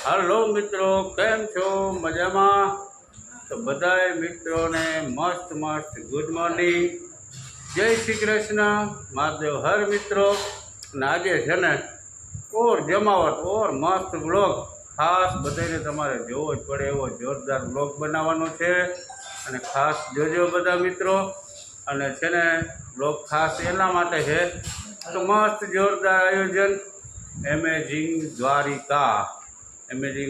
Hello मित्रों, केम छो? मजामा? तो बधाई मित्रों ने मस्त मस्त गुड मॉर्निंग, जय श्री कृष्ण, महादेव हर मित्रों। आज है ने और जमावट और मस्त ब्लॉग खास बधाने तमारे जोवो ज पड़े एवो जोरदार ब्लॉग बनावવાનો છે અને ખાસ જોજો બધા મિત્રો। અને છે ને બ્લોગ ખાસ એના માટે છે તો મસ્ત જોરદાર આયોજન એમેઝિંગ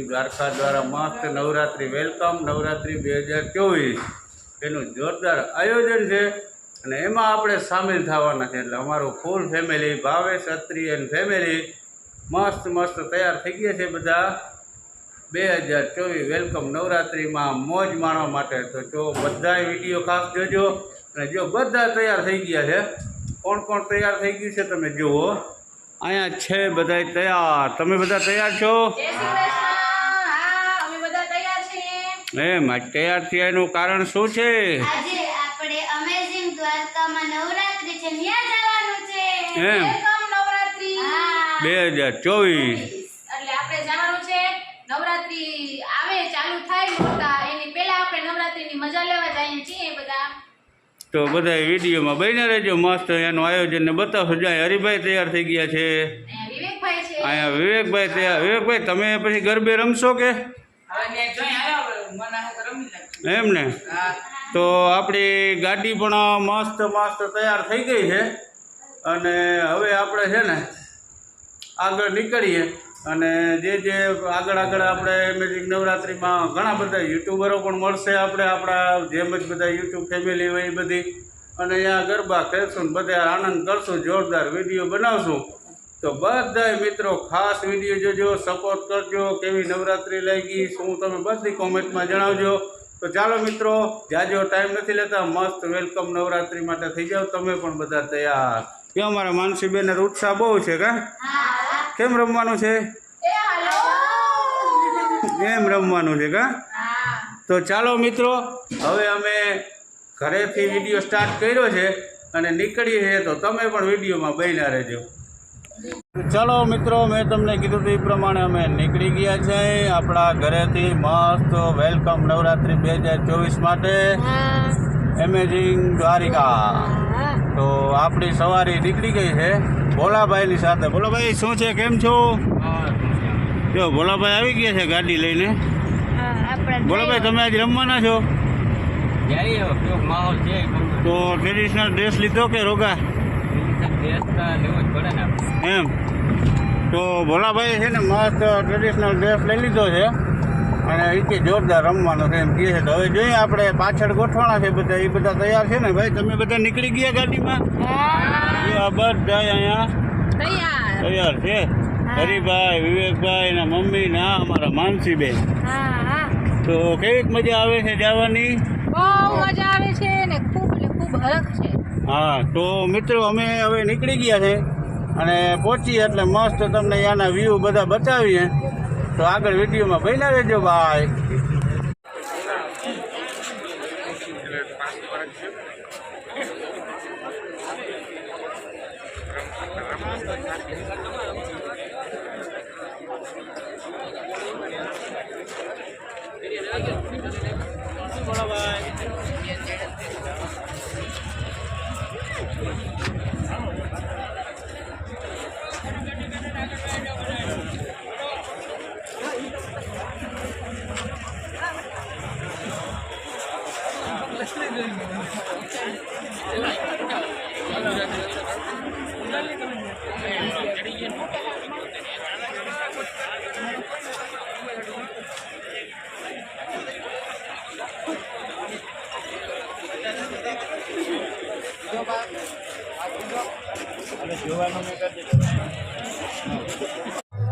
દ્વારકા દ્વારા મસ્ત નવરાત્રિ વેલકમ નવરાત્રિ 2024 એનું જોરદાર આયોજન છે અને એમાં આપણે સામેલ થવાના છે। એટલે અમારું full family Bhavesh Atri and family મસ્ત મસ્ત તૈયાર થઈ ગયા છે બધા 2024 વેલકમ નવરાત્રિમાં મોજ માણવા માટે। તો જો બધા વિડીયો ખાસ જોજો અને જો બધા તૈયાર થઈ ગયા છે, કોણ કોણ તૈયાર થઈ ગયું છે તમે જુઓ। અહીંયા છે બધા તૈયાર, તમે બધા તૈયાર છો? એમ તૈયાર થયા એનું કારણ શું છે? આજે આપણે અમેઝિંગ દ્વારકામાં નવરાત્રિ છે, ત્યાં જવાનું છે। એમ નવરાત્રિ 2024 એટલે આપણે જવાનું છે। નવરાત્રિ આવે ચાલુ થાય મોટા એની પહેલા આપણે નવરાત્રિની મજા લેવા જઈએ છીએ બધા। તો બધા વિડીયોમાં બન્યા રહેજો, મસ્ત એનું આયોજન ને બતાવશો। જાય હરિભાઈ તૈયાર થઈ ગયા છે, વિવેકભાઈ છે, અહીંયા વિવેકભાઈ તૈયાર। વિવેકભાઈ તમે પછી ગરબે રમશો કે એમ ને? તો આપણી ગાડી પણ મસ્ત મસ્ત તૈયાર થઈ ગઈ છે અને હવે આપણે છે ને આગળ નીકળીએ। અને જે આગળ આપણે એમેઝિંગ નવરાત્રિમાં ઘણા બધા યુટ્યુબરો પણ મળશે આપણે, આપણા જેમ જ બધા યુટ્યુબ ફેમિલી હોય એ બધી, અને અહીંયા ગરબા ખેલશું, બધા આનંદ કરશું, જોરદાર વિડીયો બનાવશું। તો બધા મિત્રો ખાસ વિડીયો જોજો, સપોર્ટ કરજો। કેવી નવરાત્રિ લાગી શું તમે બધી કોમેન્ટમાં જણાવજો। તો ચાલો મિત્રો, જાજો ટાઈમ નથી લેતા, મસ્ત વેલકમ નવરાત્રિ માટે થઈ જાઓ તમે પણ બધા તૈયાર। કે અમારા માનસીબેન ઉત્સાહ બહુ છે કા? કેમ રમવાનું છે? એમ રમવાનું છે કા? તો ચાલો મિત્રો, હવે અમે ઘરેથી વિડીયો સ્ટાર્ટ કર્યો છે અને નીકળીએ છીએ, તો તમે પણ વિડીયોમાં બન્યા રહેજો। ચાલો મિત્રો, મેં તમને કીધું હતું એ પ્રમાણે અમે નીકળી ગયા છે આપણા ઘરેથી મસ્ત વેલકમ નવરાત્રિ 2024 માટે એમેઝિંગ દ્વારિકા। તો આપણી સવારી નીકળી ગઈ છે ભોલાભાઈની સાથે। ભોલાભાઈ શું છે, કેમ છો? જો ભોલાભાઈ આવી ગયા છે ગાડી લઈને। ભોલાભાઈ તમે આજે રમવાના છો? તો ટ્રેડિશનલ ડ્રેસ લીધો કે રોગા? એમ તો ભોલાભાઈ છે ને મસ્ત ટ્રેડિશનલ ડ્રેસ લઈ લીધો છે અને એ જોરદાર રમવાનો છે એમ કહે છે। તો હવે જોઈએ આપણે પાછળ ગોઠવાના છે બધા, એ બધા તૈયાર છે ને ભાઈ? તમે બધા નીકળી ગયા ગાડીમાં? બધા અહીંયા તૈયાર છે, હરિભાઈ, વિવેકભાઈ ને મમ્મી ને અમારા માનસીબેન। તો કેવી મજા આવે છે જવાની? બહુ મજા આવે છે ને ખૂબ હરખ છે। હા, તો મિત્રો અમે હવે નીકળી ગયા છે અને પહોંચીએ એટલે મસ્ત તમને ત્યાંના વ્યૂ બધા બતાવીએ। તો આગળ વિડીયોમાં બન્યા રહેજો ભાઈ।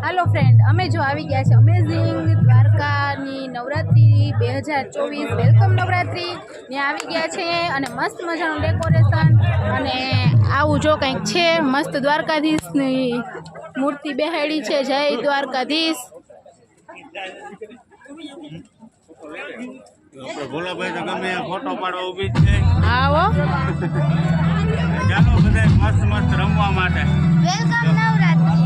હાલો ફ્રેન્ડ, અમે જો આવી ગયા છે અમેઝિંગ દ્વારકાની નવરાત્રિ 2024 વેલકમ નવરાત્રિ ત્યાં આવી ગયા છે અને મસ્ત મજાનું ડેકોરેશન અને આવું જો કંઈક છે, મસ્ત દ્વારકાધીશની મૂર્તિ બેહાડી છે। જય દ્વારકાધીશ। ભોલાભાઈ તો ગમે ફોટો પાડવા ઊભી જ છે। આવો ચાલો બધા મસ્ત મસ્ત રમવા માટે વેલકમ નવરાત્રિ।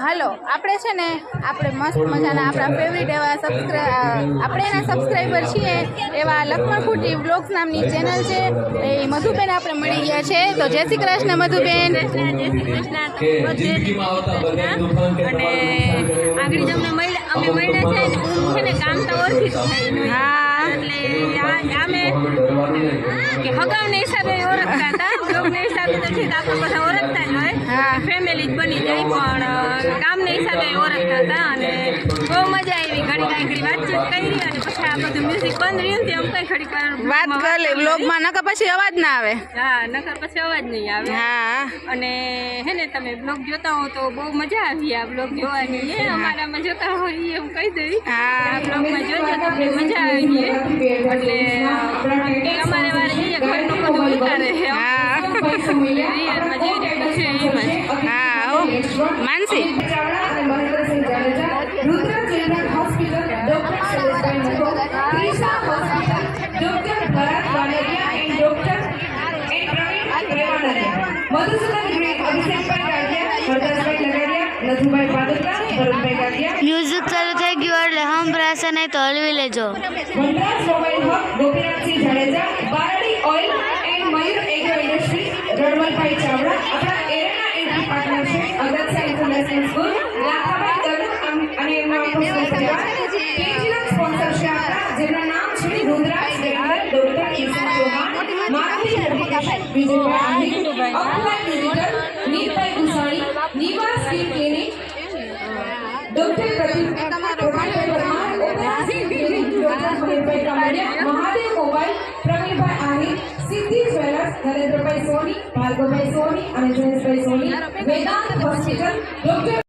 હાલો આપણે છે ને આપણે મસ્ત મજાના આપણા ફેવરિટ એવા આપણે એના સબસ્ક્રાઈબર છીએ એવા લક્ષ્મણ ફૂટી બ્લોગ્સ નામની ચેનલ છે એ મધુબેન આપણે મળી ગયા છે. તો જય શ્રી કૃષ્ણ મધુબેન. જય શ્રી કૃષ્ણ. અને આગળ જ અમે મળ્યા છે ને હું છે ને કામ તો ઓળખી થઈ હા એટલે અમે કે હગાવના હિસાબે ઓળખતા હતા, બ્લોગના હિસાબે તો ઠીક આપણે બધા ઓળખતા જ હોય, હા. ફેમિલી જ બની જાય, પણ કામના હિસાબે ઓળખતા હતા અને બહુ મજા આવી. ઘડી કાંઈ વાતચીત કરી અને પછી આ બધું મ્યુઝિક બંધ રહ્યું ને એમ કઈ ઘડીક વાત કરી લે બ્લોગમાં નકર પછી અવાજ ના આવે. હા નકર પછી અવાજ નહીં આવે. હા અને હે ને તમે બ્લોગ જોતા હો તો બહુ મજા આવી આ બ્લોગ જોવાની. એ અમારામાં જોતા હોય એમ કહી દઈ, હા. આ બ્લોગમાં જોજો તો અમને મજા આવી છે. એટલે એ અમારે વારે જઈએ ઘરનું બધું ઉતારે છે. હા. રિયલમાં જેવી રીતે છે એમાં જ. હા હો માનસી મ્યુઝિક ચાલુ થઈ ગયું એટલે હમ ભરાશે નહીં તો હલવી લેજો. Vanraj mobile hub, Gopinathsinh Jadeja, Bardi oil and Mayur agro industry, Ranvalbhai Chavda, આપણા એરેના એન્ટ્રી પાર્ટનર છે અગત્યા ઇન્ટરનેશનલ સ્કૂલ, લાખાભાઈ દરદ અને એમના સ્પોન્સર છે આપણા, જેમના નામ છે રુદ્રાક્ષ રેડર, ડોક્ટર ઈસા ચૌહાણ, મારુતિ નર્મદેશ, વિજયભાઈ આહિર, અપલાઈ ડિજિટલ, નીલભાઈ ગુસાણી, નિવાસ scheme clinic, doctor Pradeep Mahadev mobile, Pravinbhai Ahir, Siddhi jewellers, Narendrabhai Soni, Bhargavbhai Soni અને જયેશભાઈ સોની, વેદાંત હોસ્પિટલ, ડોક્ટર